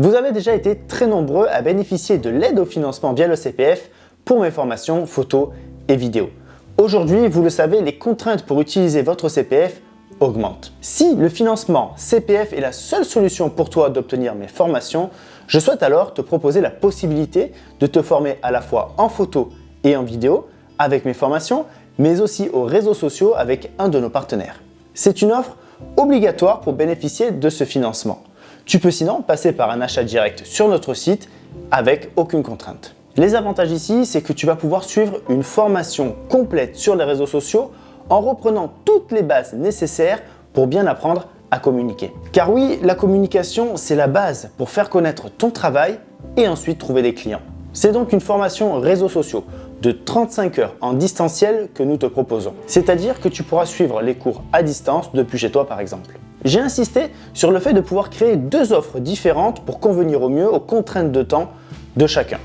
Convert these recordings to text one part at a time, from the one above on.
Vous avez déjà été très nombreux à bénéficier de l'aide au financement via le CPF pour mes formations photos et vidéos. Aujourd'hui, vous le savez, les contraintes pour utiliser votre CPF augmentent. Si le financement CPF est la seule solution pour toi d'obtenir mes formations, je souhaite alors te proposer la possibilité de te former à la fois en photo et en vidéo avec mes formations, mais aussi aux réseaux sociaux avec un de nos partenaires. C'est une offre obligatoire pour bénéficier de ce financement. Tu peux sinon passer par un achat direct sur notre site avec aucune contrainte. Les avantages ici, c'est que tu vas pouvoir suivre une formation complète sur les réseaux sociaux en reprenant toutes les bases nécessaires pour bien apprendre à communiquer. Car oui, la communication, c'est la base pour faire connaître ton travail et ensuite trouver des clients. C'est donc une formation réseaux sociaux de 35 heures en distanciel que nous te proposons. C'est-à-dire que tu pourras suivre les cours à distance depuis chez toi par exemple. J'ai insisté sur le fait de pouvoir créer deux offres différentes pour convenir au mieux aux contraintes de temps de chacun.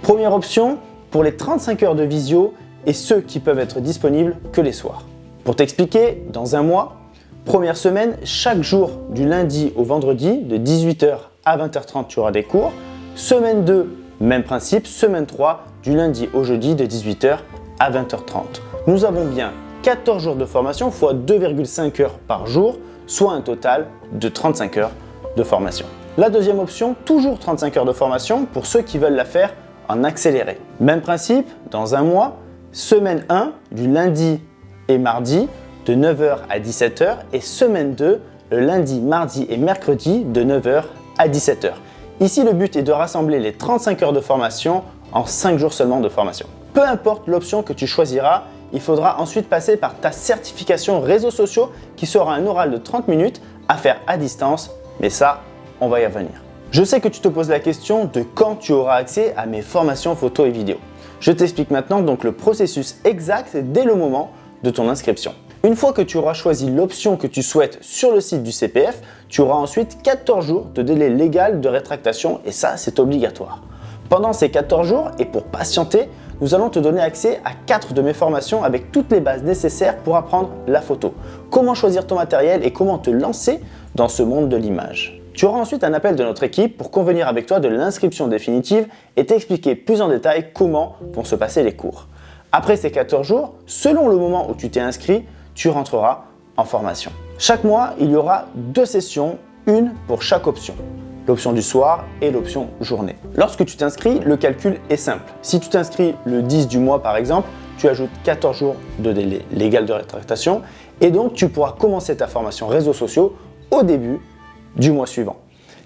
Première option, pour les 35 heures de visio et ceux qui peuvent être disponibles que les soirs. Pour t'expliquer, dans un mois, première semaine, chaque jour du lundi au vendredi, de 18h à 20h30, tu auras des cours. Semaine 2, même principe. Semaine 3, du lundi au jeudi, de 18h à 20h30. Nous avons bien 14 jours de formation fois 2,5 heures par jour, soit un total de 35 heures de formation. La deuxième option, toujours 35 heures de formation pour ceux qui veulent la faire en accéléré. Même principe, dans un mois, semaine 1, du lundi et mardi, de 9h à 17h et semaine 2, le lundi, mardi et mercredi, de 9h à 17h. Ici, le but est de rassembler les 35 heures de formation en 5 jours seulement de formation. Peu importe l'option que tu choisiras, il faudra ensuite passer par ta certification réseaux sociaux qui sera un oral de 30 minutes à faire à distance, mais ça, on va y revenir. Je sais que tu te poses la question de quand tu auras accès à mes formations photos et vidéos. Je t'explique maintenant donc le processus exact dès le moment de ton inscription. Une fois que tu auras choisi l'option que tu souhaites sur le site du CPF, tu auras ensuite 14 jours de délai légal de rétractation et ça, c'est obligatoire. Pendant ces 14 jours et pour patienter, nous allons te donner accès à 4 de mes formations avec toutes les bases nécessaires pour apprendre la photo, comment choisir ton matériel et comment te lancer dans ce monde de l'image. Tu auras ensuite un appel de notre équipe pour convenir avec toi de l'inscription définitive et t'expliquer plus en détail comment vont se passer les cours. Après ces 14 jours, selon le moment où tu t'es inscrit, tu rentreras en formation. Chaque mois, il y aura 2 sessions, une pour chaque option. L'option du soir et l'option journée. Lorsque tu t'inscris, le calcul est simple. Si tu t'inscris le 10 du mois par exemple, tu ajoutes 14 jours de délai légal de rétractation et donc tu pourras commencer ta formation réseaux sociaux au début du mois suivant.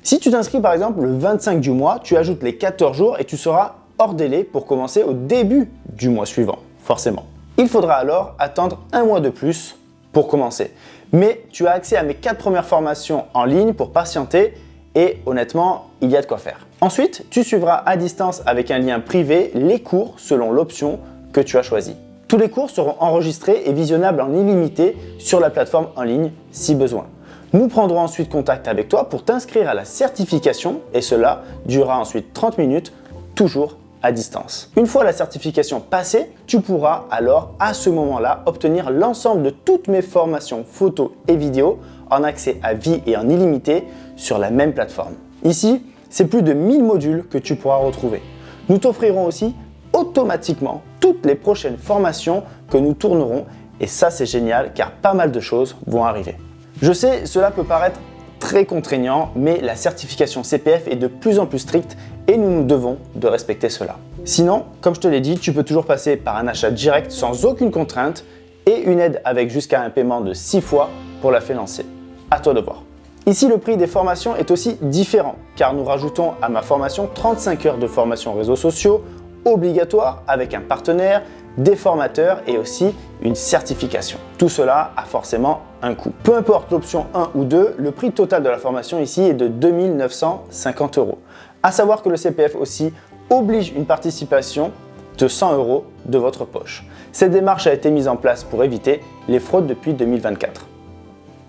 Si tu t'inscris par exemple le 25 du mois, tu ajoutes les 14 jours et tu seras hors délai pour commencer au début du mois suivant, forcément. Il faudra alors attendre un mois de plus pour commencer. Mais tu as accès à mes 4 premières formations en ligne pour patienter et honnêtement, il y a de quoi faire. Ensuite, tu suivras à distance avec un lien privé les cours selon l'option que tu as choisie. Tous les cours seront enregistrés et visionnables en illimité sur la plateforme en ligne si besoin. Nous prendrons ensuite contact avec toi pour t'inscrire à la certification et cela durera ensuite 30 minutes, toujours à distance. Une fois la certification passée, tu pourras alors à ce moment-là obtenir l'ensemble de toutes mes formations photos et vidéos en accès à vie et en illimité sur la même plateforme. Ici, c'est plus de 1000 modules que tu pourras retrouver. Nous t'offrirons aussi automatiquement toutes les prochaines formations que nous tournerons et ça c'est génial car pas mal de choses vont arriver. Je sais, cela peut paraître très contraignant, mais la certification CPF est de plus en plus stricte et nous nous devons de respecter cela. Sinon, comme je te l'ai dit, tu peux toujours passer par un achat direct sans aucune contrainte et une aide avec jusqu'à un paiement de 6 fois pour la financer. À toi de voir. Ici, le prix des formations est aussi différent car nous rajoutons à ma formation 35 heures de formation réseaux sociaux obligatoire avec un partenaire, des formateurs et aussi une certification. Tout cela a forcément un coût. Peu importe l'option 1 ou 2, le prix total de la formation ici est de 2 950 €. À savoir que le CPF aussi oblige une participation de 100 € de votre poche. Cette démarche a été mise en place pour éviter les fraudes depuis 2024.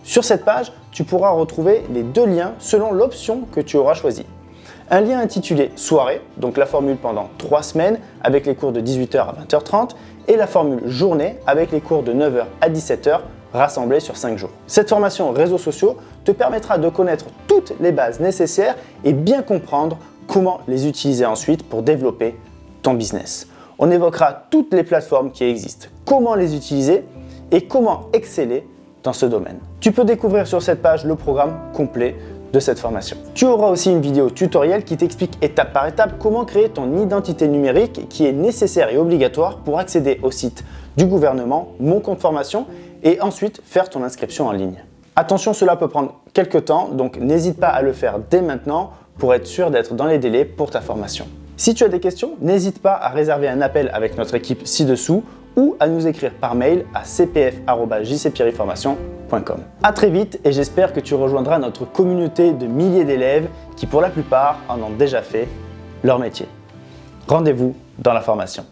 Sur cette page, tu pourras retrouver les 2 liens selon l'option que tu auras choisie. Un lien intitulé Soirée, donc la formule pendant 3 semaines avec les cours de 18h à 20h30 et la formule Journée avec les cours de 9h à 17h rassemblés sur 5 jours. Cette formation réseaux sociaux te permettra de connaître toutes les bases nécessaires et bien comprendre comment les utiliser ensuite pour développer ton business. On évoquera toutes les plateformes qui existent, comment les utiliser et comment exceller dans ce domaine. Tu peux découvrir sur cette page le programme complet de cette formation. Tu auras aussi une vidéo tutoriel qui t'explique étape par étape comment créer ton identité numérique qui est nécessaire et obligatoire pour accéder au site du gouvernement, Mon compte formation, et ensuite faire ton inscription en ligne. Attention, cela peut prendre quelques temps, donc n'hésite pas à le faire dès maintenant pour être sûr d'être dans les délais pour ta formation. Si tu as des questions, n'hésite pas à réserver un appel avec notre équipe ci-dessous ou à nous écrire par mail à cpf@jcpiriformation.com. À très vite et j'espère que tu rejoindras notre communauté de milliers d'élèves qui pour la plupart en ont déjà fait leur métier. Rendez-vous dans la formation.